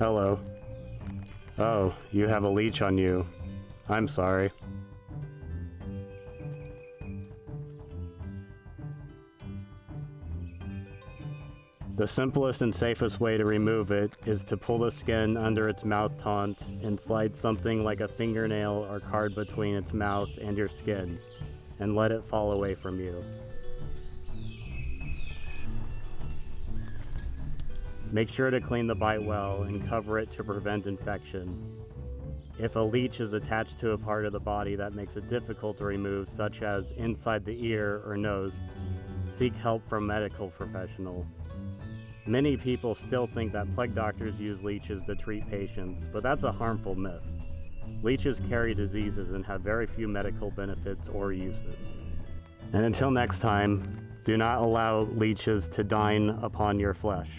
Hello. Oh, you have a leech on you. I'm sorry. The simplest and safest way to remove it is to pull the skin under its mouth taunt and slide something like a fingernail or card between its mouth and your skin, and let it fall away from you. Make sure to clean the bite well and cover it to prevent infection. If a leech is attached to a part of the body that makes it difficult to remove, such as inside the ear or nose, seek help from a medical professional. Many people still think that plague doctors use leeches to treat patients, but that's a harmful myth. Leeches carry diseases and have very few medical benefits or uses. And until next time, do not allow leeches to dine upon your flesh.